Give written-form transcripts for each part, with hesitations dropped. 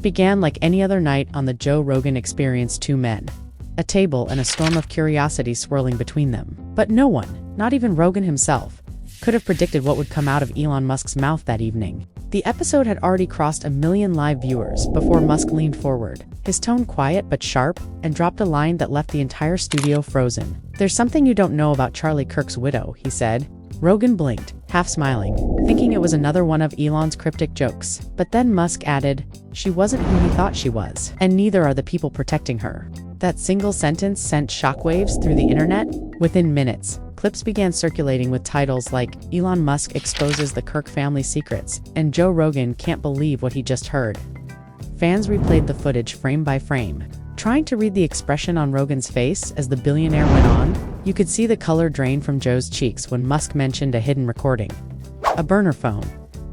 began like any other night on the Joe Rogan Experience. Two men, a table, and a storm of curiosity swirling between them. But no one, not even Rogan himself, could have predicted what would come out of Elon Musk's mouth that evening. The episode had already crossed 1 million live viewers before Musk leaned forward, his tone quiet but sharp, and dropped a line that left the entire studio frozen. "There's something you don't know about Charlie Kirk's widow," he said. Rogan blinked, half smiling, thinking it was another one of Elon's cryptic jokes. But then Musk added, "She wasn't who he thought she was, and neither are the people protecting her." That single sentence sent shockwaves through the internet. Within minutes, clips began circulating with titles like "Elon Musk exposes the Kirk family secrets" and "Joe Rogan can't believe what he just heard." Fans replayed the footage frame by frame, trying to read the expression on Rogan's face as the billionaire went on. You could see the color drain from Joe's cheeks when Musk mentioned a hidden recording, a burner phone,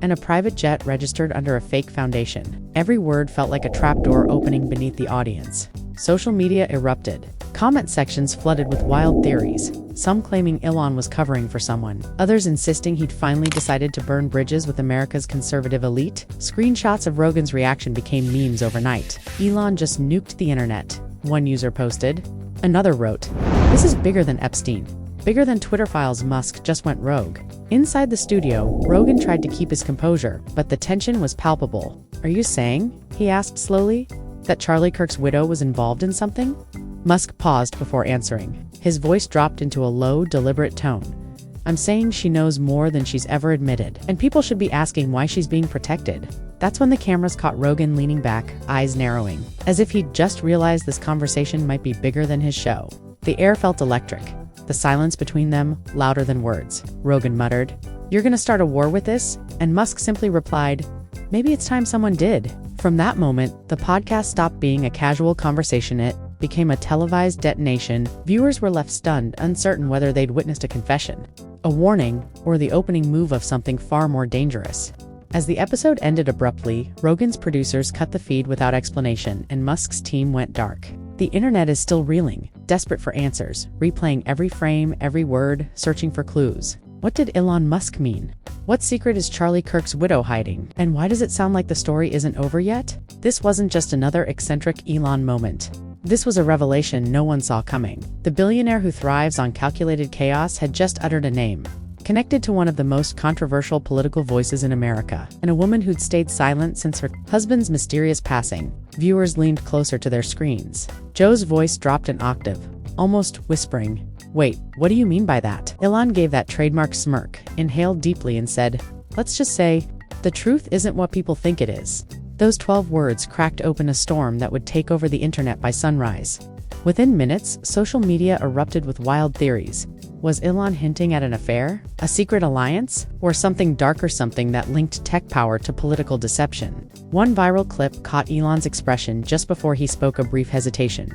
and a private jet registered under a fake foundation. Every word felt like a trapdoor opening beneath the audience. Social media erupted. Comment sections flooded with wild theories, some claiming Elon was covering for someone, others insisting he'd finally decided to burn bridges with America's conservative elite. Screenshots of Rogan's reaction became memes overnight. "Elon just nuked the internet," one user posted. Another wrote, "This is bigger than Epstein. Bigger than Twitter files. Musk just went rogue." Inside the studio, Rogan tried to keep his composure, but the tension was palpable. "Are you saying," he asked slowly, "that Charlie Kirk's widow was involved in something?" Musk paused before answering. His voice dropped into a low, deliberate tone. "I'm saying she knows more than she's ever admitted, and people should be asking why she's being protected." That's when the cameras caught Rogan leaning back, eyes narrowing, as if he'd just realized this conversation might be bigger than his show. The air felt electric, the silence between them louder than words. Rogan muttered, "You're gonna start a war with this?" And Musk simply replied, "Maybe it's time someone did." From that moment, the podcast stopped being a casual conversation. It became a televised detonation. Viewers were left stunned, uncertain whether they'd witnessed a confession, a warning, or the opening move of something far more dangerous. As the episode ended abruptly, Rogan's producers cut the feed without explanation, and Musk's team went dark. The internet is still reeling, desperate for answers, replaying every frame, every word, searching for clues. What did Elon Musk mean? What secret is Charlie Kirk's widow hiding? And why does it sound like the story isn't over yet? This wasn't just another eccentric Elon moment. This was a revelation no one saw coming. The billionaire who thrives on calculated chaos had just uttered a name, connected to one of the most controversial political voices in America, and a woman who'd stayed silent since her husband's mysterious passing. Viewers leaned closer to their screens. Joe's voice dropped an octave, almost whispering, "Wait, what do you mean by that?" Elon gave that trademark smirk, inhaled deeply, and said, "Let's just say, the truth isn't what people think it is." Those 12 words cracked open a storm that would take over the internet by sunrise. Within minutes, social media erupted with wild theories. Was Elon hinting at an affair, a secret alliance, or something darker, something that linked tech power to political deception? One viral clip caught Elon's expression just before he spoke, a brief hesitation,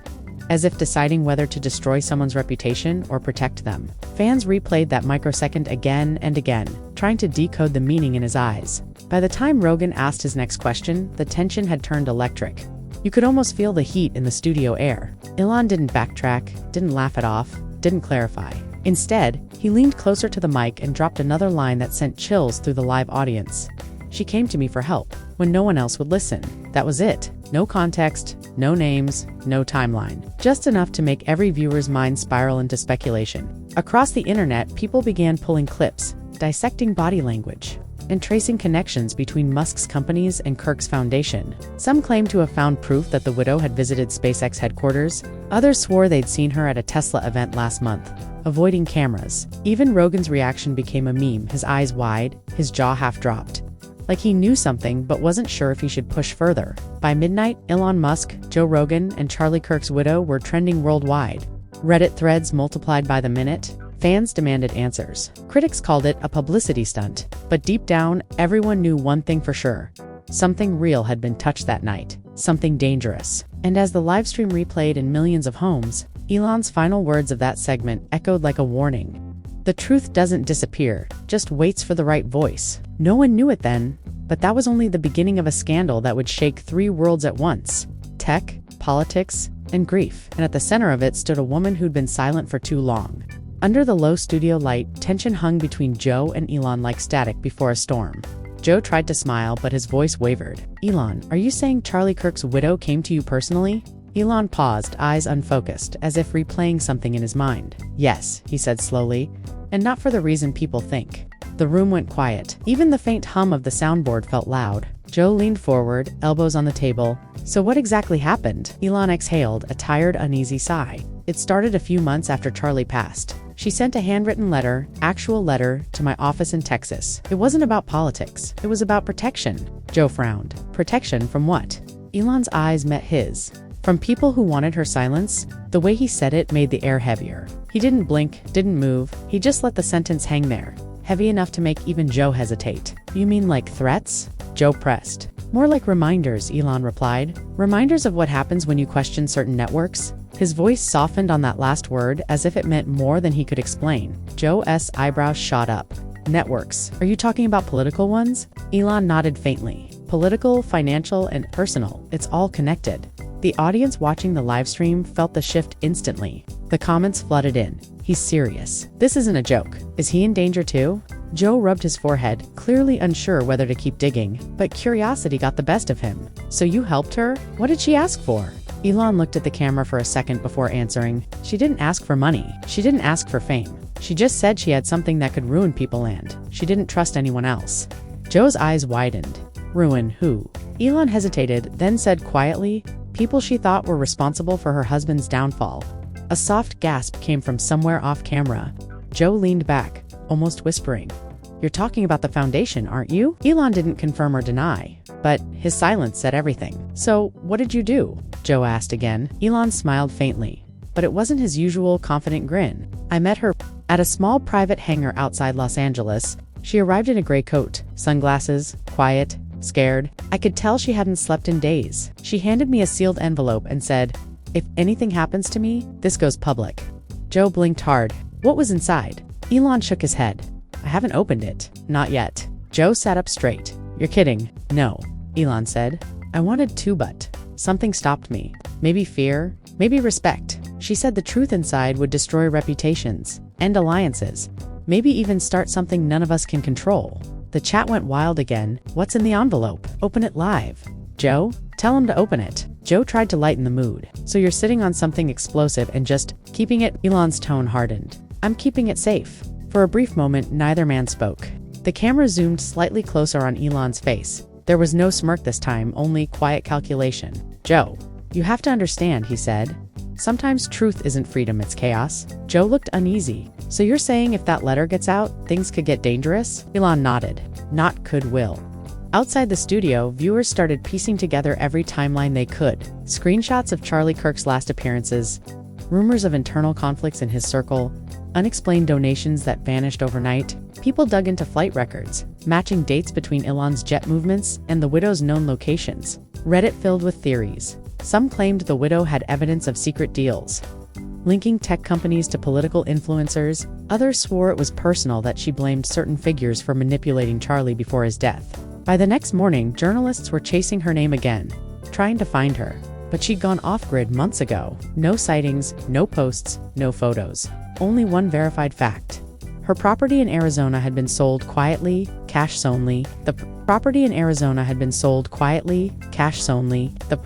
as if deciding whether to destroy someone's reputation or protect them. Fans replayed that microsecond again and again, trying to decode the meaning in his eyes. By the time Rogan asked his next question, the tension had turned electric. You could almost feel the heat in the studio air. Elon didn't backtrack, didn't laugh it off, didn't clarify. Instead, he leaned closer to the mic and dropped another line that sent chills through the live audience. "She came to me for help when no one else would listen." That was it. No context, no names, no timeline. Just enough to make every viewer's mind spiral into speculation. Across the internet, people began pulling clips, dissecting body language, and tracing connections between Musk's companies and Kirk's foundation. Some claimed to have found proof that the widow had visited SpaceX headquarters. Others swore they'd seen her at a Tesla event last month, avoiding cameras. Even Rogan's reaction became a meme, his eyes wide, his jaw half dropped, like he knew something but wasn't sure if he should push further. By midnight, Elon Musk, Joe Rogan, and Charlie Kirk's widow were trending worldwide. Reddit threads multiplied by the minute. Fans demanded answers. Critics called it a publicity stunt, but deep down, everyone knew one thing for sure. Something real had been touched that night, something dangerous. And as the livestream replayed in millions of homes, Elon's final words of that segment echoed like a warning. The truth doesn't disappear, just waits for the right voice. No one knew it then, but that was only the beginning of a scandal that would shake 3 worlds at once: tech, politics, and grief. And at the center of it stood a woman who'd been silent for too long. Under the low studio light, tension hung between Joe and Elon like static before a storm. Joe tried to smile, but his voice wavered. Elon, are you saying Charlie Kirk's widow came to you personally? Elon paused, eyes unfocused, as if replaying something in his mind. Yes, he said slowly, and not for the reason people think. The room went quiet. Even the faint hum of the soundboard felt loud. Joe leaned forward, elbows on the table. So what exactly happened? Elon exhaled, a tired, uneasy sigh. It started a few months after Charlie passed. She sent a handwritten letter, actual letter, to my office in Texas. It wasn't about politics. It was about protection. Joe frowned. Protection from what? Elon's eyes met his. From people who wanted her silence. The way he said it made the air heavier. He didn't blink, didn't move. He just let the sentence hang there. Heavy enough to make even Joe hesitate. You mean like threats? Joe pressed. More like reminders, Elon replied. Reminders of what happens when you question certain networks? His voice softened on that last word, as if it meant more than he could explain. Joe's eyebrows shot up. Networks. Are you talking about political ones? Elon nodded faintly. Political, financial, and personal. It's all connected. The audience watching the live stream felt the shift instantly. The comments flooded in. He's serious. This isn't a joke. Is he in danger too? Joe rubbed his forehead, clearly unsure whether to keep digging, but curiosity got the best of him. So you helped her? What did she ask for? Elon looked at the camera for a second before answering. She didn't ask for money. She didn't ask for fame. She just said she had something that could ruin people and she didn't trust anyone else. Joe's eyes widened. Ruin who? Elon hesitated, then said quietly, people she thought were responsible for her husband's downfall. A soft gasp came from somewhere off camera. Joe leaned back, almost whispering. You're talking about the foundation, aren't you? Elon didn't confirm or deny, but his silence said everything. So, what did you do? Joe asked again. Elon smiled faintly, but it wasn't his usual confident grin. I met her at a small private hangar outside Los Angeles. She arrived in a gray coat, sunglasses, quiet, scared. I could tell she hadn't slept in days. She handed me a sealed envelope and said, if anything happens to me, this goes public. Joe blinked hard. What was inside? Elon shook his head. I haven't opened it. Not yet. Joe sat up straight. You're kidding. No, Elon said. I wanted to, but something stopped me. Maybe fear, maybe respect. She said the truth inside would destroy reputations, end alliances, maybe even start something none of us can control. The chat went wild again. What's in the envelope? Open it live. Joe, tell him to open it. Joe tried to lighten the mood. So you're sitting on something explosive and just keeping it? Elon's tone hardened. I'm keeping it safe. For a brief moment, neither man spoke. The camera zoomed slightly closer on Elon's face. There was no smirk this time, only quiet calculation. Joe, you have to understand, he said. Sometimes truth isn't freedom, it's chaos. Joe looked uneasy. So you're saying if that letter gets out, things could get dangerous? Elon nodded. Not could, will. Outside the studio, viewers started piecing together every timeline they could. Screenshots of Charlie Kirk's last appearances, rumors of internal conflicts in his circle, unexplained donations that vanished overnight. People dug into flight records, matching dates between Elon's jet movements and the widow's known locations. Reddit filled with theories. Some claimed the widow had evidence of secret deals, linking tech companies to political influencers. Others swore it was personal, that she blamed certain figures for manipulating Charlie before his death. By the next morning, journalists were chasing her name again, trying to find her. But she'd gone off-grid months ago. No sightings, no posts, no photos. Only one verified fact. Her property in Arizona had been sold quietly, cash only. The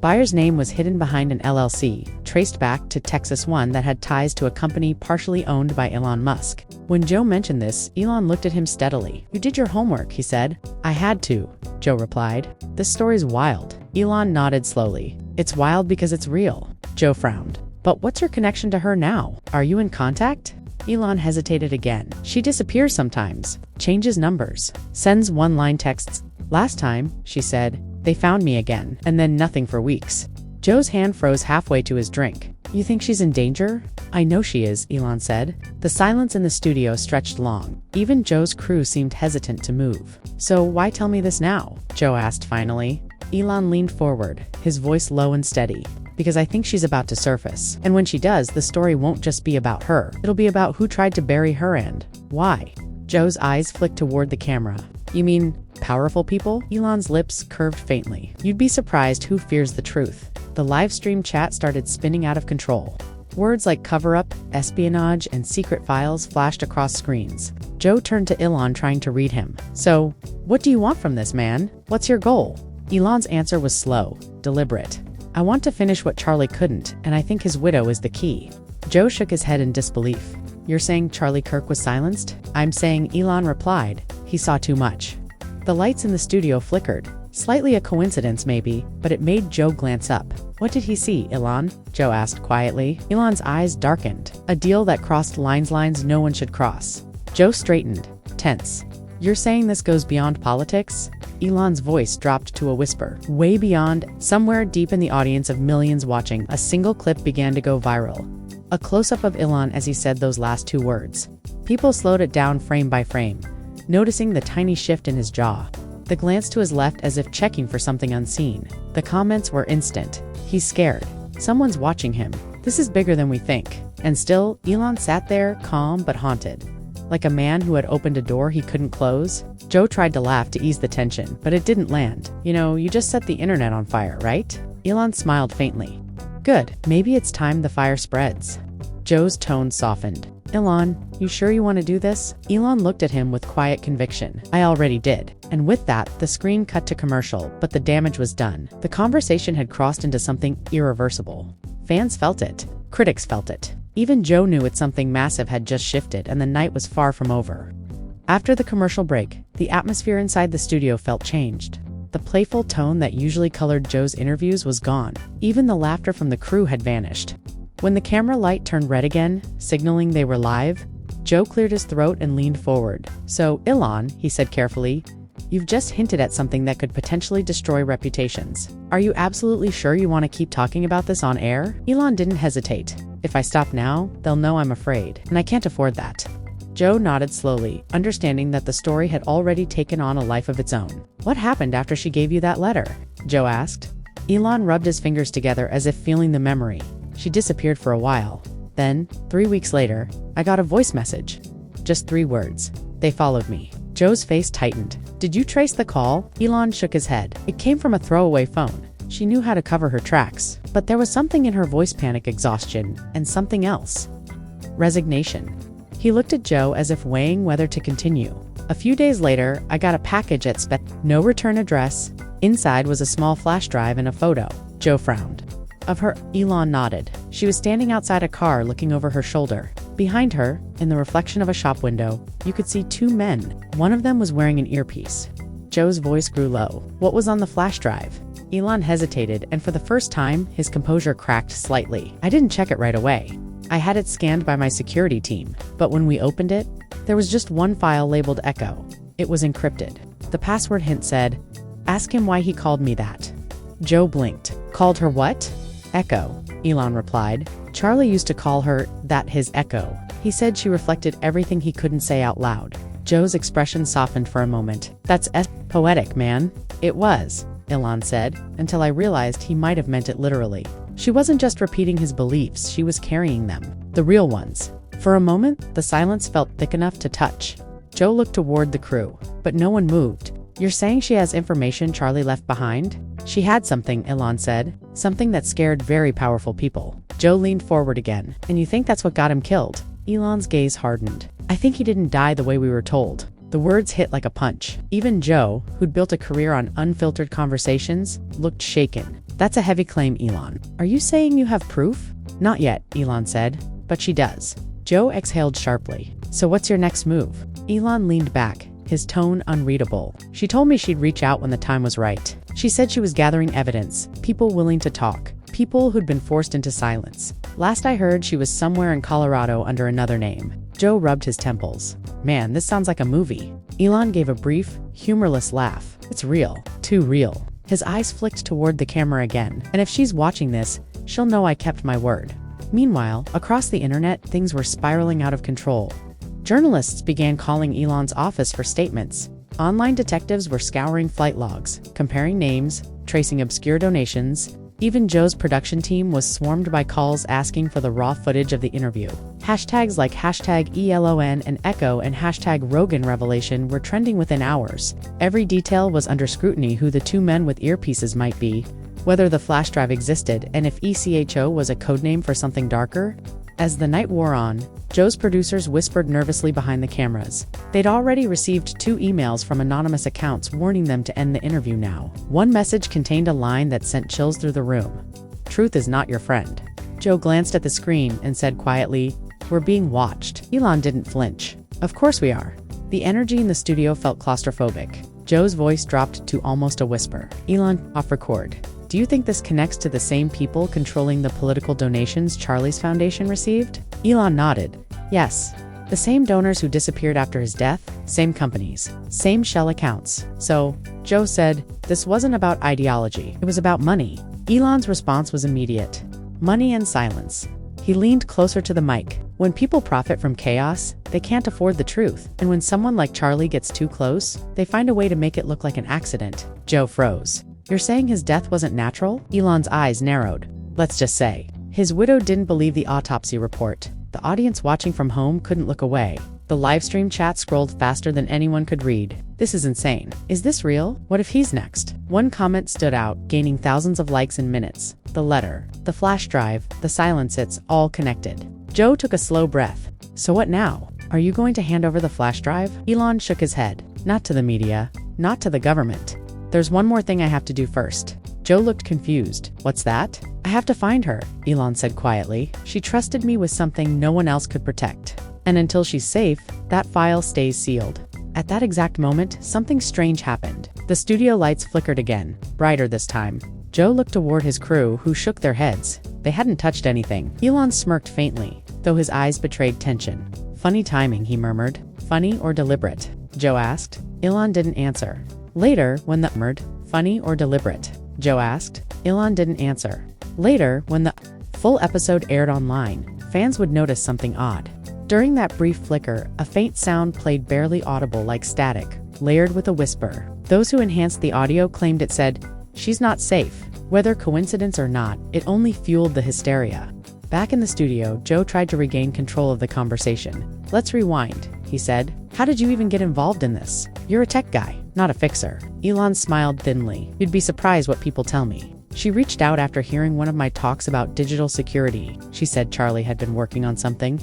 buyer's name was hidden behind an LLC, traced back to Texas, one that had ties to a company partially owned by Elon Musk. When Joe mentioned this, Elon looked at him steadily. You did your homework, he said. I had to, Joe replied. This story's wild. Elon nodded slowly. It's wild because it's real. Joe frowned. But what's your connection to her now? Are you in contact? Elon hesitated again. She disappears sometimes, changes numbers, sends one-line texts. Last time, she said, they found me again, and then nothing for weeks. Joe's hand froze halfway to his drink. You think she's in danger? I know she is, Elon said. The silence in the studio stretched long. Even Joe's crew seemed hesitant to move. So why tell me this now? Joe asked finally. Elon leaned forward, his voice low and steady. Because I think she's about to surface. And when she does, the story won't just be about her. It'll be about who tried to bury her and why. Joe's eyes flicked toward the camera. You mean powerful people? Elon's lips curved faintly. You'd be surprised who fears the truth. The live stream chat started spinning out of control. Words like cover-up, espionage, and secret files flashed across screens. Joe turned to Elon, trying to read him. "So, what do you want from this, man? What's your goal?" Elon's answer was slow, deliberate. "I want to finish what Charlie couldn't, and I think his widow is the key." Joe shook his head in disbelief. "You're saying Charlie Kirk was silenced?" "I'm saying," Elon replied, "he saw too much." The lights in the studio flickered. Slightly a coincidence maybe, but it made Joe glance up. "What did he see, Elon?" Joe asked quietly. Elon's eyes darkened. "A deal that crossed lines no one should cross." Joe straightened, tense. "You're saying this goes beyond politics?" Elon's voice dropped to a whisper. "Way beyond." Somewhere deep in the audience of millions watching, a single clip began to go viral. A close-up of Elon as he said those last two words. People slowed it down frame by frame, noticing the tiny shift in his jaw. The glance to his left as if checking for something unseen. The comments were instant. "He's scared. Someone's watching him. This is bigger than we think." And still, Elon sat there, calm but haunted. Like a man who had opened a door he couldn't close. Joe tried to laugh to ease the tension, but it didn't land. "You know, you just set the internet on fire, right?" Elon smiled faintly. "Good. Maybe it's time the fire spreads." Joe's tone softened. "Elon, you sure you want to do this?" Elon looked at him with quiet conviction. "I already did." And with that, the screen cut to commercial, but the damage was done. The conversation had crossed into something irreversible. Fans felt it. Critics felt it. Even Joe knew it. Something massive had just shifted, and the night was far from over. After the commercial break, the atmosphere inside the studio felt changed. The playful tone that usually colored Joe's interviews was gone. Even the laughter from the crew had vanished. When the camera light turned red again, signaling they were live, Joe cleared his throat and leaned forward. "So, Elon," he said carefully, "you've just hinted at something that could potentially destroy reputations. Are you absolutely sure you want to keep talking about this on air?" Elon didn't hesitate. "If I stop now, they'll know I'm afraid, and I can't afford that." Joe nodded slowly, understanding that the story had already taken on a life of its own. "What happened after she gave you that letter?" Joe asked. Elon rubbed his fingers together as if feeling the memory. "She disappeared for a while. Then, 3 weeks later, I got a voice message. Just 3 words. They followed me." Joe's face tightened. "Did you trace the call?" Elon shook his head. "It came from a throwaway phone. She knew how to cover her tracks. But there was something in her voice, panic, exhaustion, and something else. Resignation." He looked at Joe as if weighing whether to continue. "A few days later, I got a package at no return address. Inside was a small flash drive and a photo." Joe frowned. "Of her?" Elon nodded. "She was standing outside a car looking over her shoulder. Behind her, in the reflection of a shop window, you could see 2 men. One of them was wearing an earpiece." Joe's voice grew low. "What was on the flash drive?" Elon hesitated, and for the first time, his composure cracked slightly. "I didn't check it right away. I had it scanned by my security team. But when we opened it, there was just one file labeled Echo. It was encrypted. The password hint said, 'Ask him why he called me that.'" Joe blinked. "Called her what?" "Echo," Elon replied. "Charlie used to call her that, his echo. He said she reflected everything he couldn't say out loud." Joe's expression softened for a moment. "That's poetic, man." "It was," Elon said, "until I realized he might have meant it literally. She wasn't just repeating his beliefs, she was carrying them. The real ones." For a moment, the silence felt thick enough to touch. Joe looked toward the crew, but no one moved. "You're saying she has information Charlie left behind?" "She had something," Elon said. "Something that scared very powerful people." Joe leaned forward again. "And you think that's what got him killed?" Elon's gaze hardened. "I think he didn't die the way we were told." The words hit like a punch. Even Joe, who'd built a career on unfiltered conversations, looked shaken. "That's a heavy claim, Elon. Are you saying you have proof?" "Not yet," Elon said. "But she does." Joe exhaled sharply. "So what's your next move?" Elon leaned back, his tone unreadable. "She told me she'd reach out when the time was right. She said she was gathering evidence, people willing to talk, people who'd been forced into silence. Last I heard, she was somewhere in Colorado under another name." Joe rubbed his temples. "Man, this sounds like a movie." Elon gave a brief, humorless laugh. "It's real. Too real." His eyes flicked toward the camera again. "And if she's watching this, she'll know I kept my word." Meanwhile, across the internet, things were spiraling out of control. Journalists began calling Elon's office for statements. Online detectives were scouring flight logs, comparing names, tracing obscure donations. Even Joe's production team was swarmed by calls asking for the raw footage of the interview. Hashtags like #ELON and Echo and #Rogan Revelation were trending within hours. Every detail was under scrutiny: who the 2 men with earpieces might be, whether the flash drive existed and if ECHO was a codename for something darker. As the night wore on, Joe's producers whispered nervously behind the cameras. They'd already received 2 emails from anonymous accounts warning them to end the interview now. One message contained a line that sent chills through the room. "Truth is not your friend." Joe glanced at the screen and said quietly, "We're being watched." Elon didn't flinch. "Of course we are." The energy in the studio felt claustrophobic. Joe's voice dropped to almost a whisper. "Elon, off record. Do you think this connects to the same people controlling the political donations Charlie's foundation received?" Elon nodded. "Yes. The same donors who disappeared after his death, same companies, same shell accounts." "So," Joe said, "this wasn't about ideology. It was about money." Elon's response was immediate. Money and silence. He leaned closer to the mic. "When people profit from chaos, they can't afford the truth. And when someone like Charlie gets too close, they find a way to make it look like an accident." Joe froze. "You're saying his death wasn't natural?" Elon's eyes narrowed. "Let's just say. His widow didn't believe the autopsy report. The audience watching from home couldn't look away. The livestream chat scrolled faster than anyone could read. This is insane. Is this real? What if he's next?" One comment stood out, gaining thousands of likes in minutes. The letter, the flash drive, the silence, it's all connected. Joe took a slow breath. "So what now? Are you going to hand over the flash drive?" Elon shook his head. "Not to the media. Not to the government. There's one more thing I have to do first." Joe looked confused. "What's that?" "I have to find her," Elon said quietly. "She trusted me with something no one else could protect. And until she's safe, that file stays sealed." At that exact moment, something strange happened. The studio lights flickered again, brighter this time. Joe looked toward his crew, who shook their heads. They hadn't touched anything. Elon smirked faintly, though his eyes betrayed tension. "Funny timing," he murmured. "Funny or deliberate?" Joe asked. Elon didn't answer. Later, when the "Funny or deliberate?" Joe asked. Elon didn't answer. Later, when the full episode aired online, fans would notice something odd. During that brief flicker, a faint sound played barely audible like static, layered with a whisper. Those who enhanced the audio claimed it said, "She's not safe." Whether coincidence or not, it only fueled the hysteria. Back in the studio, Joe tried to regain control of the conversation. "Let's rewind," he said. "How did you even get involved in this? You're a tech guy, not a fixer." Elon smiled thinly. "You'd be surprised what people tell me. She reached out after hearing one of my talks about digital security. She said Charlie had been working on something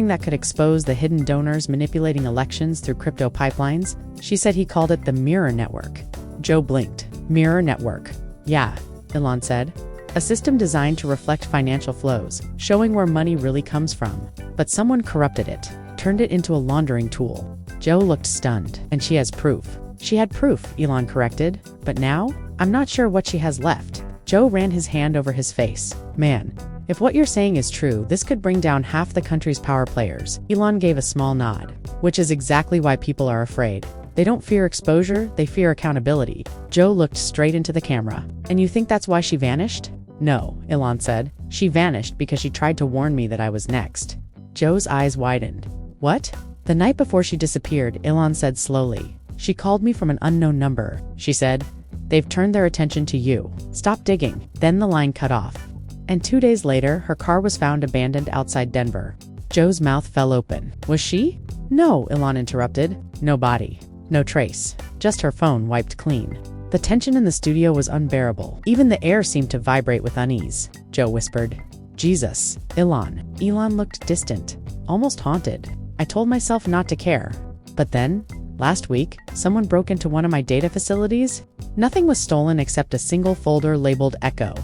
that could expose the hidden donors manipulating elections through crypto pipelines. She said he called it the Mirror Network." Joe blinked. "Mirror Network. Yeah," Elon said. "A system designed to reflect financial flows, showing where money really comes from. But someone corrupted it, turned it into a laundering tool." Joe looked stunned. "And she has proof." "She had proof," Elon corrected. "But now? I'm not sure what she has left." Joe ran his hand over his face. "Man, if what you're saying is true, this could bring down half the country's power players." Elon gave a small nod. "Which is exactly why people are afraid. They don't fear exposure, they fear accountability." Joe looked straight into the camera. "And you think that's why she vanished?" "No," Elon said. "She vanished because she tried to warn me that I was next." Joe's eyes widened. "What?" "The night before she disappeared," Elon said slowly, "she called me from an unknown number. She said, 'They've turned their attention to you. Stop digging.' Then the line cut off. And 2 days later, her car was found abandoned outside Denver." Joe's mouth fell open. "Was she?" "No," Elon interrupted. "No body. No trace. Just her phone wiped clean." The tension in the studio was unbearable. Even the air seemed to vibrate with unease. Joe whispered, "Jesus, Elon." Elon looked distant, almost haunted. "I told myself not to care. But then, last week, someone broke into one of my data facilities. Nothing was stolen except a single folder labeled Echo."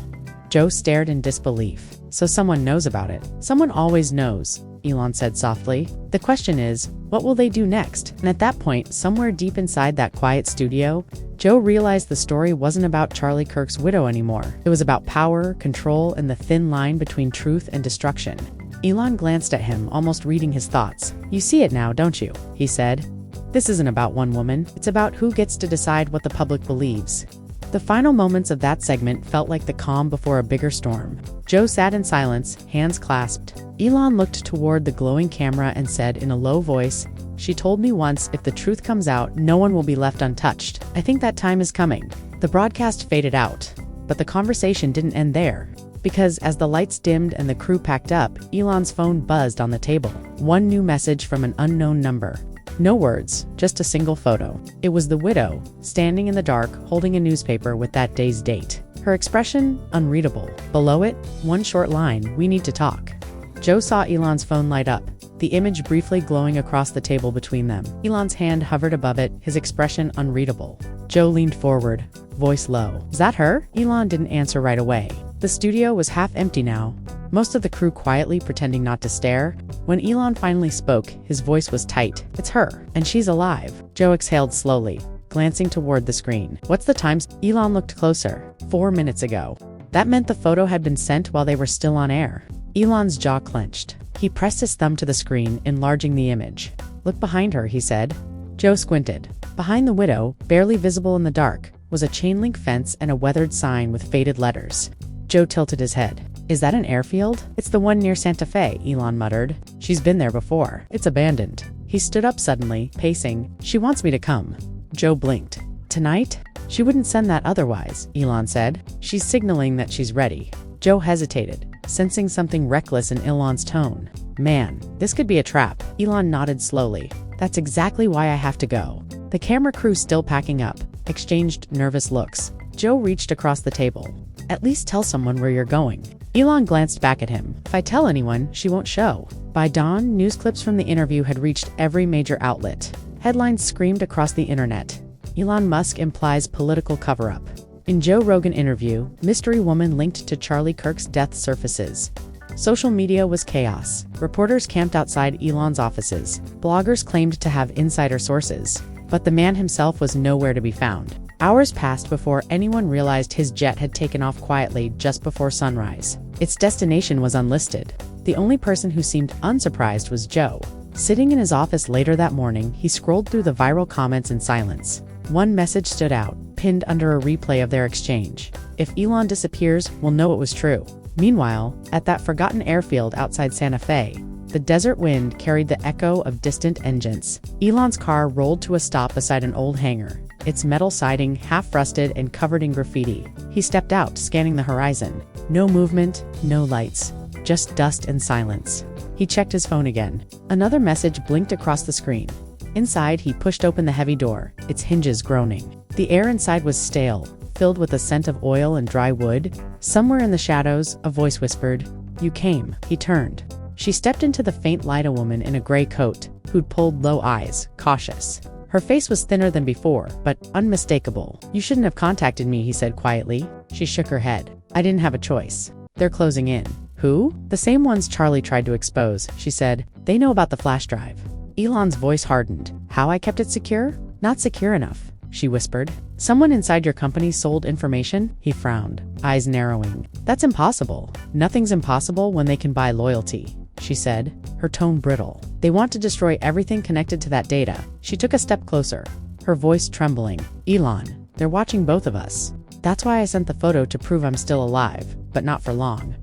Joe stared in disbelief. "So someone knows about it." "Someone always knows," Elon said softly. "The question is, what will they do next?" And at that point, somewhere deep inside that quiet studio, Joe realized the story wasn't about Charlie Kirk's widow anymore. It was about power, control, and the thin line between truth and destruction. Elon glanced at him, almost reading his thoughts. "You see it now, don't you?" he said. "This isn't about one woman. It's about who gets to decide what the public believes." The final moments of that segment felt like the calm before a bigger storm. Joe sat in silence, hands clasped. Elon looked toward the glowing camera and said in a low voice, "She told me once, if the truth comes out, no one will be left untouched. I think that time is coming." The broadcast faded out, but the conversation didn't end there. Because as the lights dimmed and the crew packed up, Elon's phone buzzed on the table. One new message from an unknown number. No words, just a single photo. It was the widow, standing in the dark, holding a newspaper with that day's date. Her expression, unreadable. Below it, one short line, "We need to talk." Joe saw Elon's phone light up, the image briefly glowing across the table between them. Elon's hand hovered above it, his expression unreadable. Joe leaned forward, voice low. "Is that her?" Elon didn't answer right away. The studio was half empty now, most of the crew quietly pretending not to stare. When Elon finally spoke, his voice was tight. "It's her, and she's alive." Joe exhaled slowly, glancing toward the screen. "What's the time?" Elon looked closer. 4 minutes ago. That meant the photo had been sent while they were still on air. Elon's jaw clenched. He pressed his thumb to the screen, enlarging the image. "Look behind her," he said. Joe squinted. Behind the widow, barely visible in the dark, was a chain-link fence and a weathered sign with faded letters. Joe tilted his head. "Is that an airfield?" "It's the one near Santa Fe," Elon muttered. "She's been there before. It's abandoned." He stood up suddenly, pacing. "She wants me to come." Joe blinked. "Tonight?" "She wouldn't send that otherwise," Elon said. "She's signaling that she's ready." Joe hesitated, sensing something reckless in Elon's tone. "Man, this could be a trap." Elon nodded slowly. "That's exactly why I have to go." The camera crew, still packing up, exchanged nervous looks. Joe reached across the table. "At least tell someone where you're going." Elon glanced back at him. "If I tell anyone, she won't show." By dawn, news clips from the interview had reached every major outlet. Headlines screamed across the internet. Elon Musk implies political cover-up. In Joe Rogan interview, mystery woman linked to Charlie Kirk's death surfaces. Social media was chaos. Reporters camped outside Elon's offices. Bloggers claimed to have insider sources. But the man himself was nowhere to be found. Hours passed before anyone realized his jet had taken off quietly just before sunrise. Its destination was unlisted. The only person who seemed unsurprised was Joe. Sitting in his office later that morning, he scrolled through the viral comments in silence. One message stood out, pinned under a replay of their exchange. "If Elon disappears, we'll know it was true." Meanwhile, at that forgotten airfield outside Santa Fe, the desert wind carried the echo of distant engines. Elon's car rolled to a stop beside an old hangar, its metal siding half-rusted and covered in graffiti. He stepped out, scanning the horizon. No movement, no lights, just dust and silence. He checked his phone again. Another message blinked across the screen. Inside, he pushed open the heavy door, its hinges groaning. The air inside was stale, filled with the scent of oil and dry wood. Somewhere in the shadows, a voice whispered, "You came." He turned. She stepped into the faint light, a woman in a gray coat, who'd pulled low eyes, cautious. Her face was thinner than before, but unmistakable. "You shouldn't have contacted me," he said quietly. She shook her head. "I didn't have a choice. They're closing in." "Who?" "The same ones Charlie tried to expose," she said. "They know about the flash drive." Elon's voice hardened. "How I kept it secure?" "Not secure enough," she whispered. "Someone inside your company sold information?" He frowned, eyes narrowing. "That's impossible." "Nothing's impossible when they can buy loyalty," she said, her tone brittle. "They want to destroy everything connected to that data." She took a step closer, her voice trembling. "Elon, they're watching both of us. That's why I sent the photo, to prove I'm still alive, but not for long."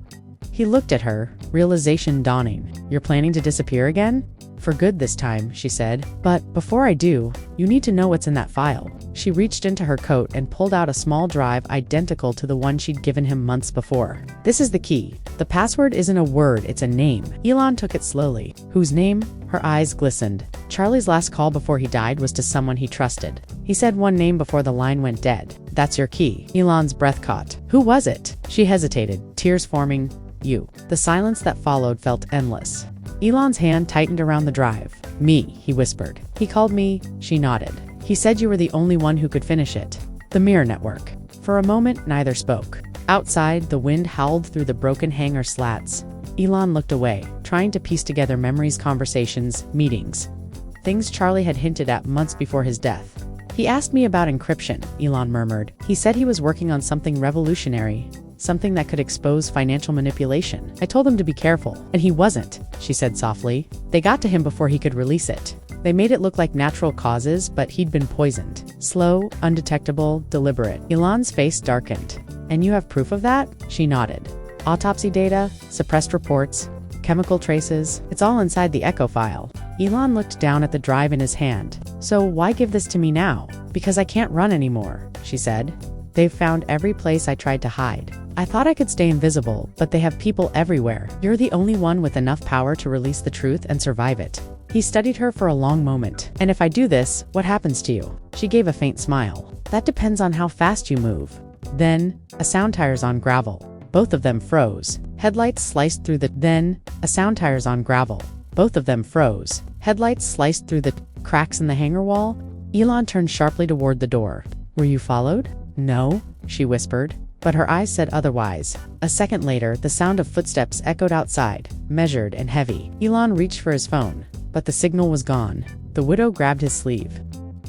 He looked at her, realization dawning. "You're planning to disappear again?" "For good this time," she said. "But before I do, you need to know what's in that file." She reached into her coat and pulled out a small drive identical to the one she'd given him months before. "This is the key. The password isn't a word, it's a name." Elon took it slowly. "Whose name?" Her eyes glistened. "Charlie's last call before he died was to someone he trusted. He said one name before the line went dead. That's your key." Elon's breath caught. "Who was it?" She hesitated, tears forming. "You." The silence that followed felt endless. Elon's hand tightened around the drive. "Me," he whispered. "He called me." She nodded. "He said you were the only one who could finish it." "The mirror network." For a moment, neither spoke. Outside, the wind howled through the broken hangar slats. Elon looked away, trying to piece together memories, conversations, meetings. Things Charlie had hinted at months before his death. "He asked me about encryption," Elon murmured. "He said he was working on something revolutionary. Something that could expose financial manipulation. I told him to be careful, and he wasn't," she said softly. "They got to him before he could release it. They made it look like natural causes, but he'd been poisoned. Slow, undetectable, deliberate." Elon's face darkened. "And you have proof of that?" She nodded. "Autopsy data, suppressed reports, chemical traces, it's all inside the echo file." Elon looked down at the drive in his hand. "So why give this to me now?" "Because I can't run anymore," she said. "They've found every place I tried to hide. I thought I could stay invisible, but they have people everywhere. You're the only one with enough power to release the truth and survive it." He studied her for a long moment. "And if I do this, what happens to you?" She gave a faint smile. "That depends on how fast you move." Then, a sound tires on gravel. Both of them froze. Headlights sliced through the cracks in the hangar wall. Elon turned sharply toward the door. Were you followed? No, she whispered, but her eyes said otherwise. A second later, the sound of footsteps echoed outside, measured and heavy. Elon reached for his phone, but the signal was gone. The widow grabbed his sleeve.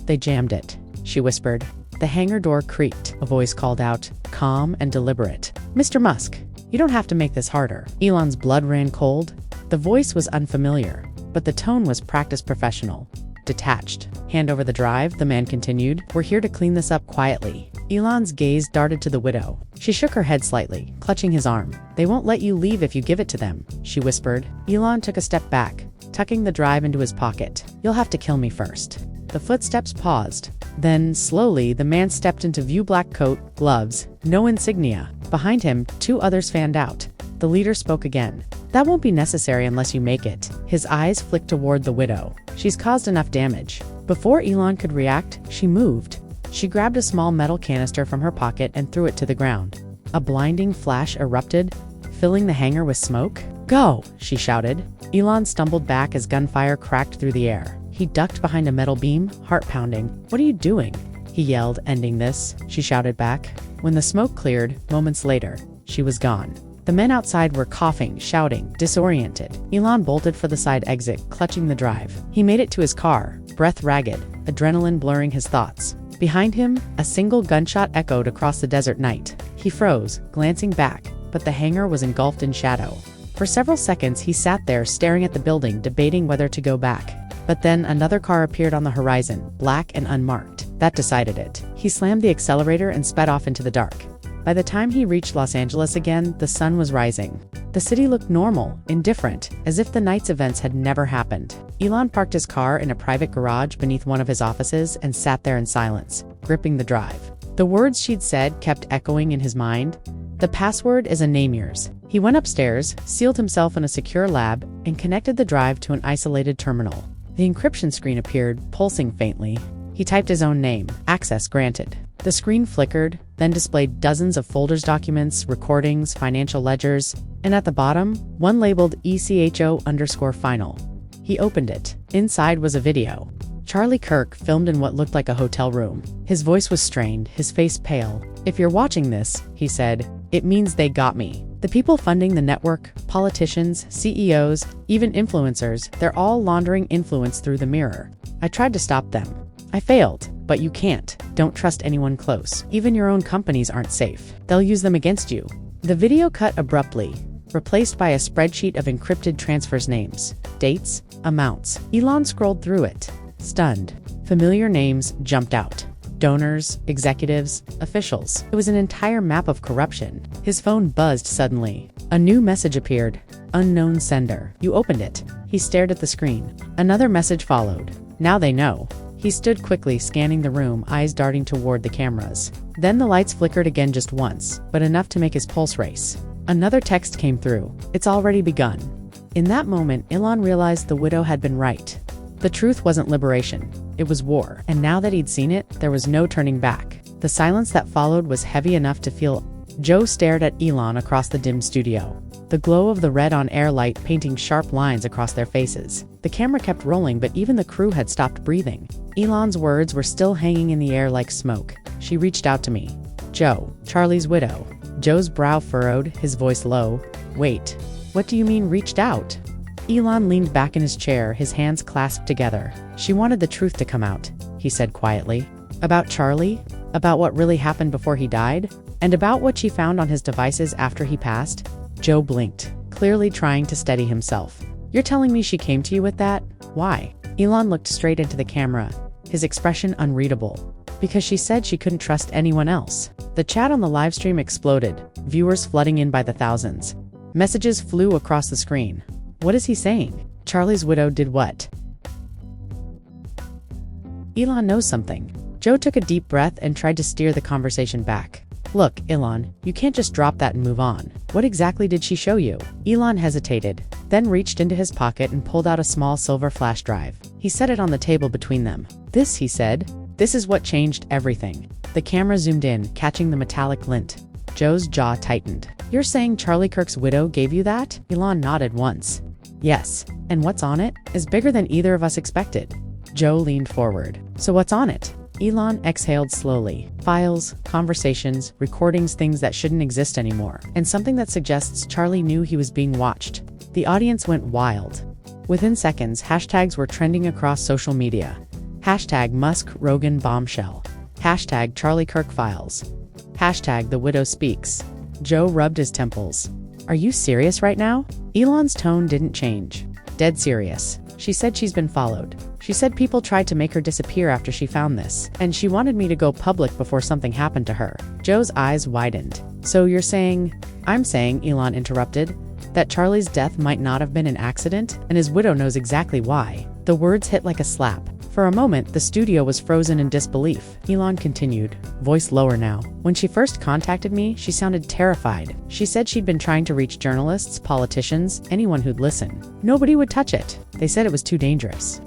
They jammed it, she whispered. The hangar door creaked. A voice called out, calm and deliberate. Mr. Musk, you don't have to make this harder. Elon's blood ran cold. The voice was unfamiliar, but the tone was practiced professional. Detached. Hand over the drive, the man continued. We're here to clean this up quietly. Elon's gaze darted to the widow. She shook her head slightly, clutching his arm. They won't let you leave if you give it to them, she whispered. Elon took a step back, tucking the drive into his pocket. You'll have to kill me first. The footsteps paused. Then, slowly, the man stepped into view. Black coat, gloves, no insignia. Behind him, two others fanned out. The leader spoke again. That won't be necessary unless you make it. His eyes flicked toward the widow. She's caused enough damage. Before Elon could react, she moved. She grabbed a small metal canister from her pocket and threw it to the ground. A blinding flash erupted, filling the hangar with smoke. Go, she shouted. Elon stumbled back as gunfire cracked through the air. He ducked behind a metal beam, heart pounding. What are you doing? He yelled, ending this. She shouted back. When the smoke cleared, moments later, she was gone. The men outside were coughing, shouting, disoriented. Elon bolted for the side exit, clutching the drive. He made it to his car, breath ragged, adrenaline blurring his thoughts. Behind him, a single gunshot echoed across the desert night. He froze, glancing back, but the hangar was engulfed in shadow. For several seconds, he sat there staring at the building, debating whether to go back. But then another car appeared on the horizon, black and unmarked. That decided it. He slammed the accelerator and sped off into the dark. By the time he reached Los Angeles again, the sun was rising. The city looked normal, indifferent, as if the night's events had never happened. Elon parked his car in a private garage beneath one of his offices and sat there in silence, gripping the drive. The words she'd said kept echoing in his mind. The password is a name yours. He went upstairs, sealed himself in a secure lab, and connected the drive to an isolated terminal. The encryption screen appeared, pulsing faintly. He typed his own name. Access granted. The screen flickered, then displayed dozens of folders, documents, recordings, financial ledgers, and at the bottom, one labeled ECHO_final. He opened it. Inside was a video. Charlie Kirk filmed in what looked like a hotel room. His voice was strained, his face pale. If you're watching this, he said, it means they got me. The people funding the network, politicians, CEOs, even influencers, they're all laundering influence through the mirror. I tried to stop them. I failed, but you can't. Don't trust anyone close. Even your own companies aren't safe. They'll use them against you. The video cut abruptly, replaced by a spreadsheet of encrypted transfers, names, dates, amounts. Elon scrolled through it, stunned. Familiar names jumped out. Donors, executives, officials. It was an entire map of corruption. His phone buzzed suddenly. A new message appeared. Unknown sender. You opened it. He stared at the screen. Another message followed. Now they know. He stood quickly, scanning the room, eyes darting toward the cameras. Then the lights flickered again, just once, but enough to make his pulse race. Another text came through. It's already begun. In that moment, Elon realized the widow had been right. The truth wasn't liberation. It was war. And now that he'd seen it, there was no turning back. The silence that followed was heavy enough to feel. Joe stared at Elon across the dim studio. The glow of the red on-air light painting sharp lines across their faces. The camera kept rolling, but even the crew had stopped breathing. Elon's words were still hanging in the air like smoke. She reached out to me. Joe, Charlie's widow. Joe's brow furrowed, his voice low. Wait, what do you mean reached out? Elon leaned back in his chair, his hands clasped together. She wanted the truth to come out, he said quietly. About Charlie? About what really happened before he died? And about what she found on his devices after he passed? Joe blinked, clearly trying to steady himself. You're telling me she came to you with that? Why? Elon looked straight into the camera, his expression unreadable. Because she said she couldn't trust anyone else. The chat on the livestream exploded, viewers flooding in by the thousands. Messages flew across the screen. What is he saying? Charlie's widow did what? Elon knows something. Joe took a deep breath and tried to steer the conversation back. Look, Elon, you can't just drop that and move on. What exactly did she show you? Elon hesitated, then reached into his pocket and pulled out a small silver flash drive. He set it on the table between them. This, he said, this is what changed everything. The camera zoomed in, catching the metallic glint. Joe's jaw tightened. You're saying Charlie Kirk's widow gave you that? Elon nodded once. Yes. And what's on it is bigger than either of us expected. Joe leaned forward. So what's on it? Elon exhaled slowly. Files, conversations, recordings, things that shouldn't exist anymore. And something that suggests Charlie knew he was being watched. The audience went wild. Within seconds, hashtags were trending across social media. Hashtag Musk, Rogan, Bombshell. Hashtag Charlie Kirk Files. Hashtag The Widow Speaks. Joe rubbed his temples. Are you serious right now? Elon's tone didn't change. Dead serious. She said she's been followed. She said people tried to make her disappear after she found this, and she wanted me to go public before something happened to her. Joe's eyes widened. So you're saying? I'm saying, Elon interrupted, that Charlie's death might not have been an accident, and his widow knows exactly why. The words hit like a slap. For a moment, the studio was frozen in disbelief. Elon continued, voice lower now. When she first contacted me, she sounded terrified. She said she'd been trying to reach journalists, politicians, anyone who'd listen. Nobody would touch it. They said it was too dangerous.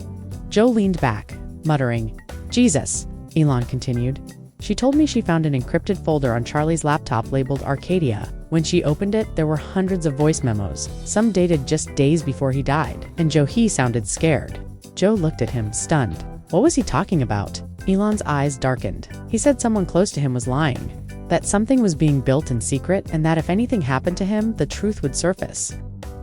Joe leaned back, muttering, Jesus, Elon continued. She told me she found an encrypted folder on Charlie's laptop labeled Arcadia. When she opened it, there were hundreds of voice memos, some dated just days before he died, and he sounded scared. Joe looked at him, stunned. What was he talking about? Elon's eyes darkened. He said someone close to him was lying, that something was being built in secret, and that if anything happened to him, the truth would surface.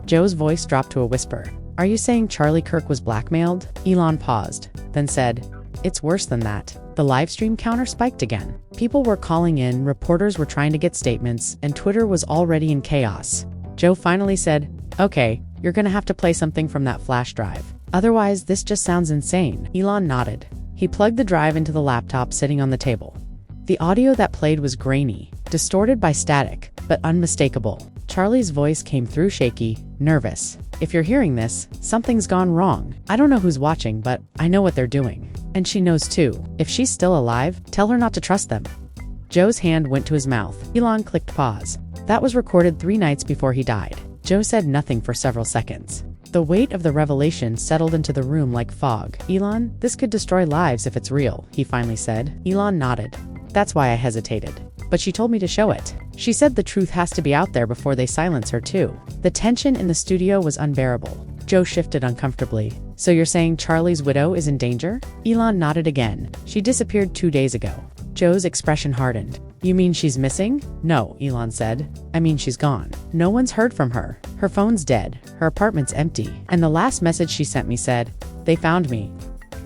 Joe's voice dropped to a whisper. Are you saying Charlie Kirk was blackmailed? Elon paused, then said, It's worse than that. The live stream counter spiked again. People were calling in, reporters were trying to get statements, and Twitter was already in chaos. Joe finally said, Okay, you're gonna have to play something from that flash drive. Otherwise, this just sounds insane. Elon nodded. He plugged the drive into the laptop sitting on the table. The audio that played was grainy, distorted by static, but unmistakable. Charlie's voice came through shaky, nervous. If you're hearing this, something's gone wrong. I don't know who's watching, but I know what they're doing. And she knows too. If she's still alive, tell her not to trust them. Joe's hand went to his mouth. Elon clicked pause. That was recorded 3 nights before he died. Joe said nothing for several seconds. The weight of the revelation settled into the room like fog. Elon, this could destroy lives if it's real, he finally said. Elon nodded. That's why I hesitated. But she told me to show it. She said the truth has to be out there before they silence her too. The tension in the studio was unbearable. Joe shifted uncomfortably. So you're saying Charlie's widow is in danger? Elon nodded again. She disappeared 2 days ago. Joe's expression hardened. You mean she's missing? No, Elon said. I mean she's gone. No one's heard from her. Her phone's dead. Her apartment's empty. And the last message she sent me said, They found me.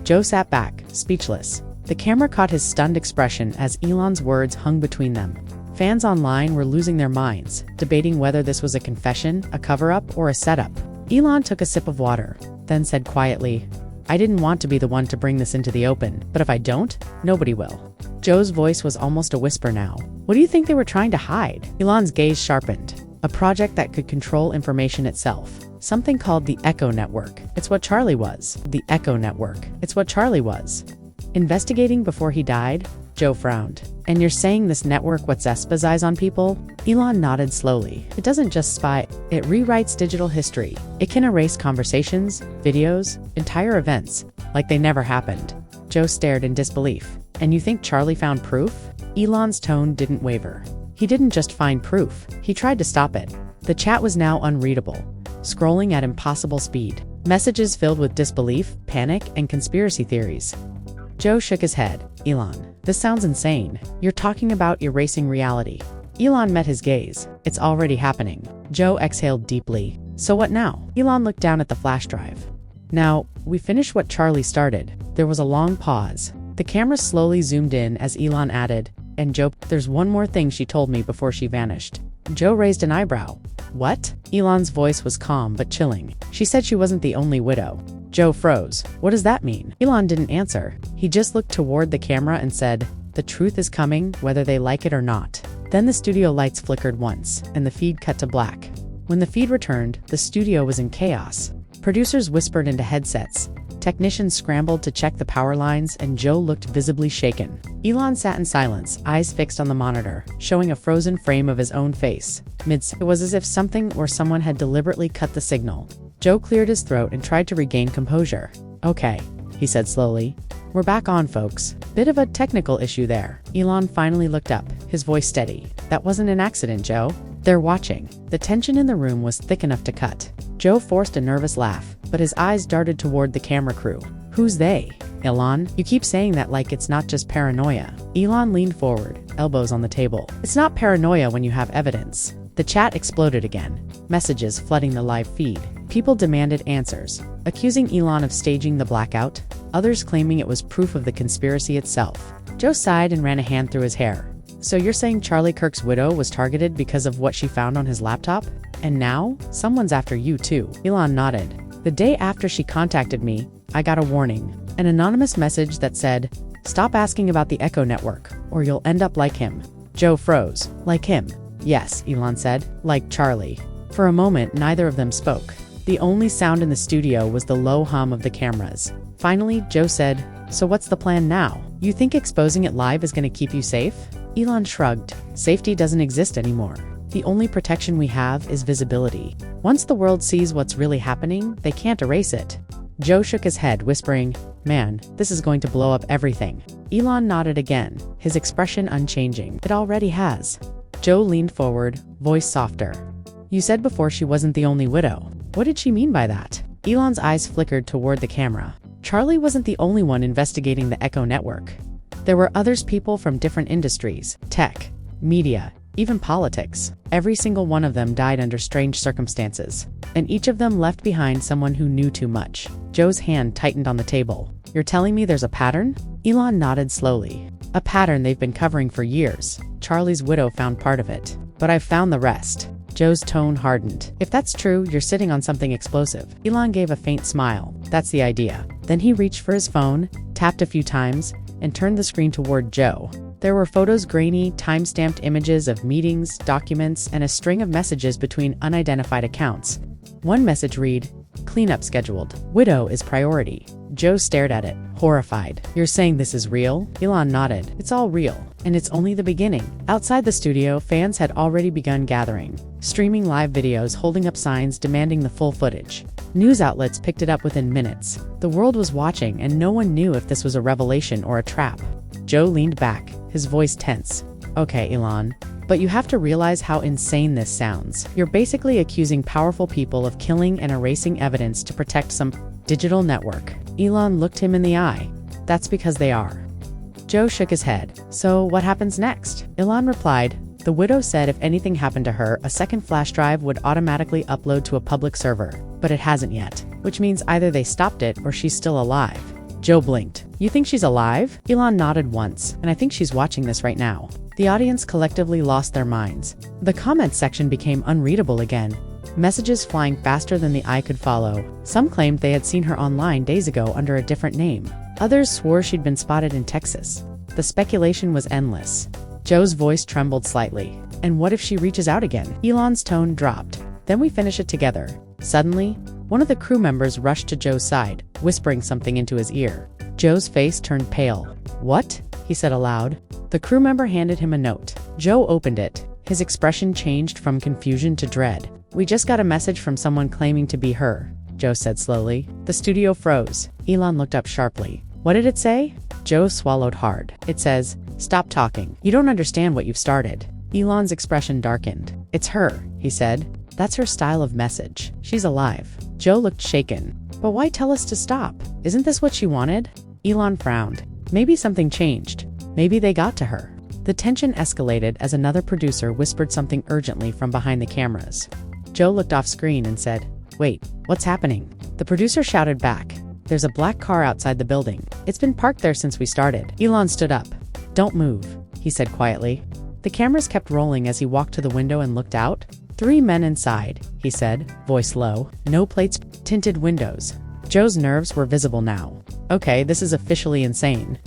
Joe sat back, speechless. The camera caught his stunned expression as Elon's words hung between them. Fans online were losing their minds, debating whether this was a confession, a cover-up, or a setup. Elon took a sip of water, then said quietly, I didn't want to be the one to bring this into the open, but if I don't, nobody will. Joe's voice was almost a whisper now. What do you think they were trying to hide? Elon's gaze sharpened. A project that could control information itself. Something called the Echo Network. It's what Charlie was. The Echo Network. It's what Charlie was. Investigating before he died? Joe frowned. And you're saying this network puts spies on people? Elon nodded slowly. It doesn't just spy, it rewrites digital history. It can erase conversations, videos, entire events, like they never happened. Joe stared in disbelief. And you think Charlie found proof? Elon's tone didn't waver. He didn't just find proof, he tried to stop it. The chat was now unreadable, scrolling at impossible speed. Messages filled with disbelief, panic, and conspiracy theories. Joe shook his head. Elon, this sounds insane. You're talking about erasing reality. Elon met his gaze. It's already happening. Joe exhaled deeply. So what now? Elon looked down at the flash drive. Now, we finished what Charlie started. There was a long pause. The camera slowly zoomed in as Elon added, and Joe, there's one more thing she told me before she vanished. Joe raised an eyebrow. What? Elon's voice was calm but chilling. She said she wasn't the only widow. Joe froze. What does that mean? Elon didn't answer. He just looked toward the camera and said, The truth is coming, whether they like it or not. Then the studio lights flickered once, and the feed cut to black. When the feed returned, the studio was in chaos. Producers whispered into headsets. Technicians scrambled to check the power lines, and Joe looked visibly shaken. Elon sat in silence, eyes fixed on the monitor, showing a frozen frame of his own face. It was as if something or someone had deliberately cut the signal. Joe cleared his throat and tried to regain composure. Okay, he said slowly. We're back on, folks. Bit of a technical issue there. Elon finally looked up, his voice steady. That wasn't an accident, Joe. They're watching. The tension in the room was thick enough to cut. Joe forced a nervous laugh, but his eyes darted toward the camera crew. Who's they? Elon, you keep saying that like it's not just paranoia. Elon leaned forward, elbows on the table. It's not paranoia when you have evidence. The chat exploded again, messages flooding the live feed. People demanded answers, accusing Elon of staging the blackout, others claiming it was proof of the conspiracy itself. Joe sighed and ran a hand through his hair. So you're saying Charlie Kirk's widow was targeted because of what she found on his laptop? And now, someone's after you too. Elon nodded. The day after she contacted me, I got a warning. An anonymous message that said, "Stop asking about the Echo network, or you'll end up like him." Joe froze. Like him? Yes, Elon said. Like Charlie. For a moment, neither of them spoke. The only sound in the studio was the low hum of the cameras. Finally, Joe said, "So what's the plan now? You think exposing it live is going to keep you safe?" Elon shrugged. Safety doesn't exist anymore. The only protection we have is visibility. Once the world sees what's really happening, they can't erase it. Joe shook his head, whispering, "Man, this is going to blow up everything." Elon nodded again, his expression unchanging. "It already has." Joe leaned forward, voice softer. "You said before she wasn't the only widow. What did she mean by that?" Elon's eyes flickered toward the camera. Charlie wasn't the only one investigating the Echo network. There were people from different industries, tech, media, even politics. Every single one of them died under strange circumstances, and each of them left behind someone who knew too much. Joe's hand tightened on the table. "You're telling me there's a pattern?" Elon nodded slowly. "A pattern they've been covering for years. Charlie's widow found part of it, but I've found the rest." Joe's tone hardened. "If that's true, you're sitting on something explosive." Elon gave a faint smile. "That's the idea." Then he reached for his phone, tapped a few times, and turned the screen toward Joe. There were photos, grainy, time-stamped images of meetings, documents, and a string of messages between unidentified accounts. One message read, "Cleanup scheduled. Widow is priority." Joe stared at it, horrified. "You're saying this is real?" Elon nodded. "It's all real, and it's only the beginning." Outside the studio, fans had already begun gathering, streaming live videos, holding up signs demanding the full footage. News outlets picked it up within minutes. The world was watching, and no one knew if this was a revelation or a trap. Joe leaned back, his voice tense. "Okay, Elon, but you have to realize how insane this sounds. You're basically accusing powerful people of killing and erasing evidence to protect some digital network." Elon looked him in the eye. "That's because they are." Joe shook his head. "So what happens next?" Elon replied, "The widow said if anything happened to her, a second flash drive would automatically upload to a public server. But it hasn't yet, which means either they stopped it or she's still alive." Joe blinked. "You think she's alive?" Elon nodded once, "And I think she's watching this right now." The audience collectively lost their minds. The comments section became unreadable again, messages flying faster than the eye could follow. Some claimed they had seen her online days ago under a different name. Others swore she'd been spotted in Texas. The speculation was endless. Joe's voice trembled slightly. "And what if she reaches out again?" Elon's tone dropped. "Then we finish it together." Suddenly, one of the crew members rushed to Joe's side, whispering something into his ear. Joe's face turned pale. "What?" he said aloud. The crew member handed him a note. Joe opened it. His expression changed from confusion to dread. "We just got a message from someone claiming to be her," Joe said slowly. The studio froze. Elon looked up sharply. "What did it say?" Joe swallowed hard. "It says, 'Stop talking. You don't understand what you've started.'" Elon's expression darkened. "It's her," he said. "That's her style of message. She's alive." Joe looked shaken. "But why tell us to stop? Isn't this what she wanted?" Elon frowned. "Maybe something changed. Maybe they got to her." The tension escalated as another producer whispered something urgently from behind the cameras. Joe looked off screen and said, "Wait, what's happening?" The producer shouted back, "There's a black car outside the building. It's been parked there since we started." Elon stood up. "Don't move," he said quietly. The cameras kept rolling as he walked to the window and looked out. "3 men inside," he said, voice low. "No plates, tinted windows." Joe's nerves were visible now. "Okay, this is officially insane.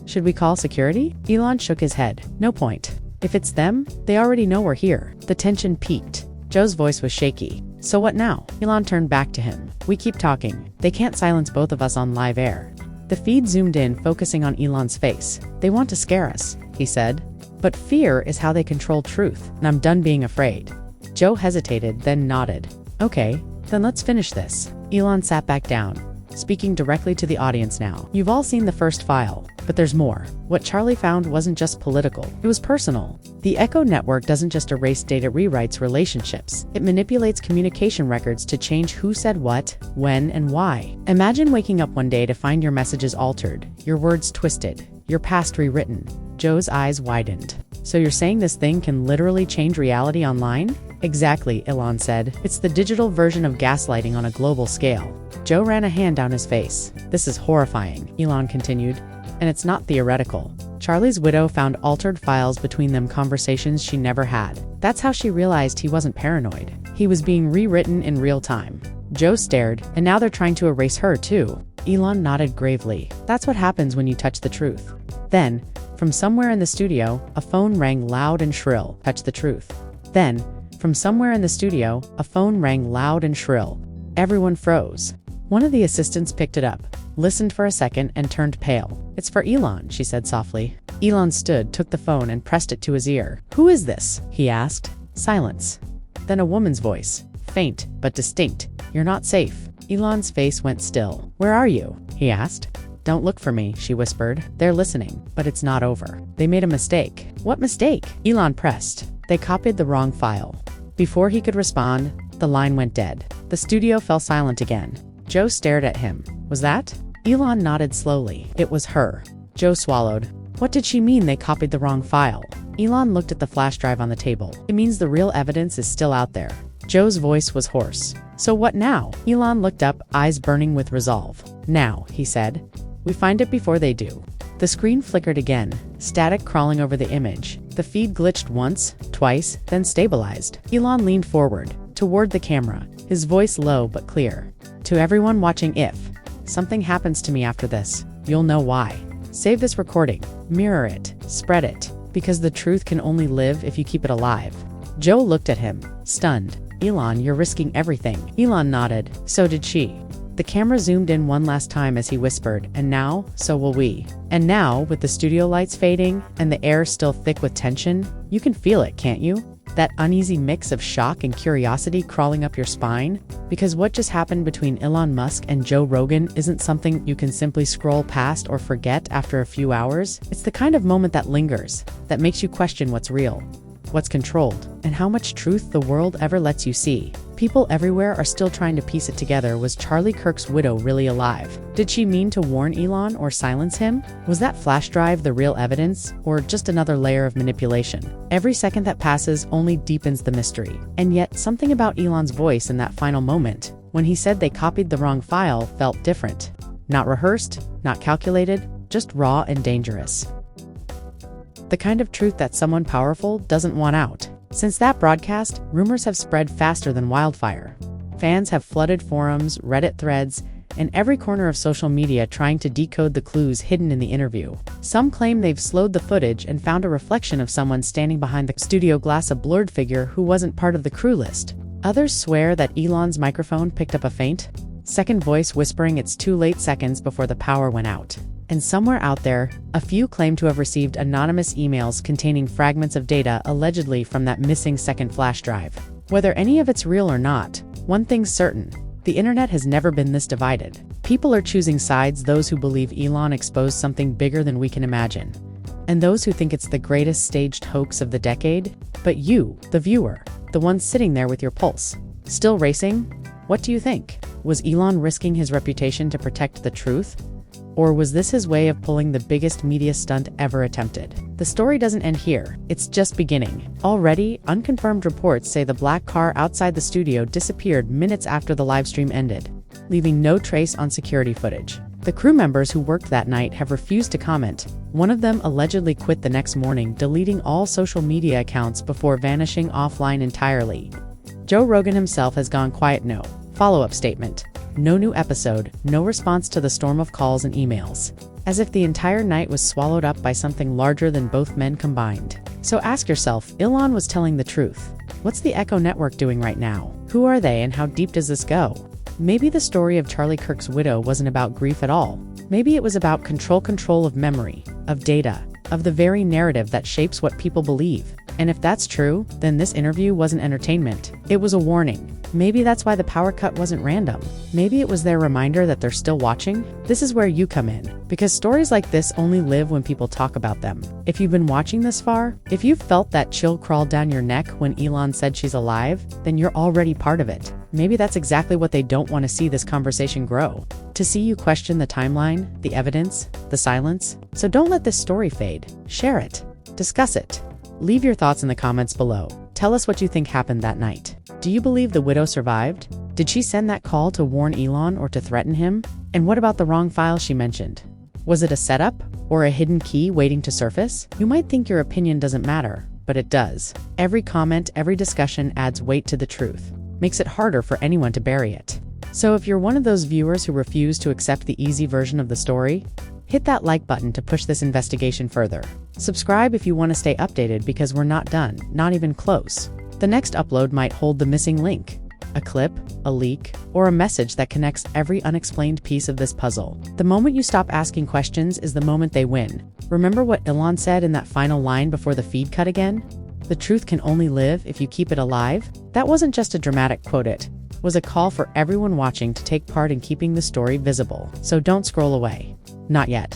Should we call security?" Elon shook his head. "No point. If it's them, they already know we're here." The tension peaked. Joe's voice was shaky. "So what now?" Elon turned back to him. "We keep talking. They can't silence both of us on live air." The feed zoomed in, focusing on Elon's face. "They want to scare us," he said. "But fear is how they control truth, and I'm done being afraid." Joe hesitated, then nodded. "Okay, then let's finish this." Elon sat back down. speaking directly to the audience now. You've all seen the first file, but there's more. What Charlie found wasn't just political, it was personal. The Echo Network doesn't just erase data, it rewrites relationships. It manipulates communication records to change who said what, when, and why. Imagine waking up one day to find your messages altered, your words twisted, your past rewritten. Joe's eyes widened. So you're saying this thing can literally change reality online? Exactly, Elon said. It's the digital version of gaslighting on a global scale. Joe ran a hand down his face. This is horrifying, Elon continued. And it's not theoretical. Charlie's widow found altered files between them, conversations she never had. That's how she realized he wasn't paranoid. He was being rewritten in real time. Joe stared, and now they're trying to erase her too. Elon nodded gravely. That's what happens when you touch the truth. Then, from somewhere in the studio, a phone rang loud and shrill. Touch the truth. Then, from somewhere in the studio, a phone rang loud and shrill. Everyone froze. One of the assistants picked it up, listened for a second, and turned pale. It's for Elon, she said softly. Elon stood, took the phone, and pressed it to his ear. Who is this? He asked. Silence. Then a woman's voice. Faint, but distinct. You're not safe. Elon's face went still. Where are you? He asked. Don't look for me, she whispered. They're listening, but it's not over. They made a mistake. What mistake? Elon pressed. They copied the wrong file. Before he could respond, the line went dead. The studio fell silent again. Joe stared at him. Was that? Elon nodded slowly. It was her. Joe swallowed. What did she mean they copied the wrong file? Elon looked at the flash drive on the table. It means the real evidence is still out there. Joe's voice was hoarse. So what now? Elon looked up, eyes burning with resolve. Now, he said. We find it before they do. The screen flickered again, static crawling over the image. The feed glitched once, twice, then stabilized. Elon leaned forward, toward the camera, his voice low but clear. To everyone watching, if something happens to me after this, you'll know why. Save this recording, mirror it, spread it, because the truth can only live if you keep it alive. Joe looked at him, stunned. Elon, you're risking everything. Elon nodded. So did she. The camera zoomed in one last time as he whispered, and now, so will we. And now, with the studio lights fading, and the air still thick with tension, you can feel it, can't you? That uneasy mix of shock and curiosity crawling up your spine? Because what just happened between Elon Musk and Joe Rogan isn't something you can simply scroll past or forget after a few hours. It's the kind of moment that lingers, that makes you question what's real, what's controlled, and how much truth the world ever lets you see. People everywhere are still trying to piece it together. Was Charlie Kirk's widow really alive? Did she mean to warn Elon or silence him? Was that flash drive the real evidence, or just another layer of manipulation? Every second that passes only deepens the mystery. And yet, something about Elon's voice in that final moment, when he said they copied the wrong file, felt different. Not rehearsed, not calculated, just raw and dangerous. The kind of truth that someone powerful doesn't want out. Since that broadcast, rumors have spread faster than wildfire. Fans have flooded forums, Reddit threads, and every corner of social media trying to decode the clues hidden in the interview. Some claim they've slowed the footage and found a reflection of someone standing behind the studio glass, a blurred figure who wasn't part of the crew list. Others swear that Elon's microphone picked up a faint second voice whispering it's too late seconds before the power went out. And somewhere out there, a few claim to have received anonymous emails containing fragments of data allegedly from that missing second flash drive. Whether any of it's real or not, one thing's certain: the internet has never been this divided. People are choosing sides, those who believe Elon exposed something bigger than we can imagine, and those who think it's the greatest staged hoax of the decade. But you, the viewer, the one sitting there with your pulse still racing, what do you think? Was Elon risking his reputation to protect the truth? Or was this his way of pulling the biggest media stunt ever attempted? The story doesn't end here, it's just beginning. Already, unconfirmed reports say the black car outside the studio disappeared minutes after the livestream ended, leaving no trace on security footage. The crew members who worked that night have refused to comment. One of them allegedly quit the next morning, deleting all social media accounts before vanishing offline entirely. Joe Rogan himself has gone quiet. No follow-up statement. No new episode, no response to the storm of calls and emails. As if the entire night was swallowed up by something larger than both men combined. So ask yourself, Elon was telling the truth. What's the Echo Network doing right now? Who are they and how deep does this go? Maybe the story of Charlie Kirk's widow wasn't about grief at all. Maybe it was about control of memory, of data, of the very narrative that shapes what people believe. And if that's true, then this interview wasn't entertainment. It was a warning. Maybe that's why the power cut wasn't random. Maybe it was their reminder that they're still watching. This is where you come in, because stories like this only live when people talk about them. If you've been watching this far, if you've felt that chill crawl down your neck when Elon said she's alive, then you're already part of it. Maybe that's exactly what they don't want to see this conversation grow. To see you question the timeline, the evidence, the silence. So don't let this story fade. Share it. Discuss it. Leave your thoughts in the comments below. Tell us what you think happened that night. Do you believe the widow survived? Did she send that call to warn Elon or to threaten him? And what about the wrong file she mentioned? Was it a setup or a hidden key waiting to surface? You might think your opinion doesn't matter, but it does. Every comment, every discussion adds weight to the truth, makes it harder for anyone to bury it. So if you're one of those viewers who refuse to accept the easy version of the story, hit that like button to push this investigation further. Subscribe if you want to stay updated, because we're not done, not even close. The next upload might hold the missing link, a clip, a leak, or a message that connects every unexplained piece of this puzzle. The moment you stop asking questions is the moment they win. Remember what Elon said in that final line before the feed cut again? The truth can only live if you keep it alive? That wasn't just a dramatic quote, it was a call for everyone watching to take part in keeping the story visible. So don't scroll away. Not yet.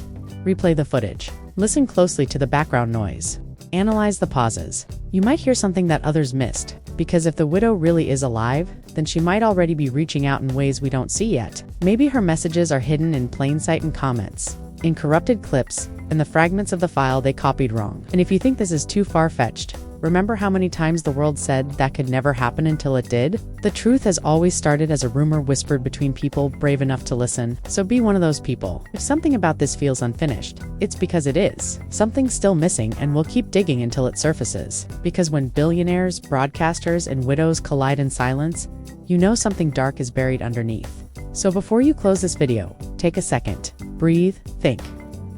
Replay the footage. Listen closely to the background noise. Analyze the pauses. You might hear something that others missed, because if the widow really is alive, then she might already be reaching out in ways we don't see yet. Maybe her messages are hidden in plain sight in comments, in corrupted clips, and the fragments of the file they copied wrong. And if you think this is too far-fetched, remember how many times the world said that could never happen until it did? The truth has always started as a rumor whispered between people brave enough to listen, so be one of those people. If something about this feels unfinished, it's because it is. Something's still missing, and we'll keep digging until it surfaces. Because when billionaires, broadcasters, and widows collide in silence, you know something dark is buried underneath. So before you close this video, take a second, breathe, think.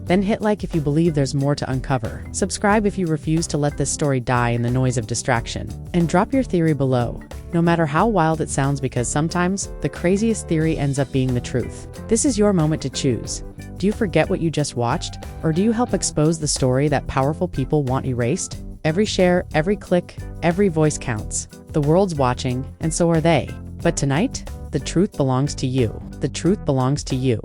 Then hit like if you believe there's more to uncover. Subscribe if you refuse to let this story die in the noise of distraction. And drop your theory below, no matter how wild it sounds, because sometimes the craziest theory ends up being the truth. This is your moment to choose. Do you forget what you just watched? Or do you help expose the story that powerful people want erased? Every share, every click, every voice counts. The world's watching, and so are they. But tonight, the truth belongs to you. The truth belongs to you.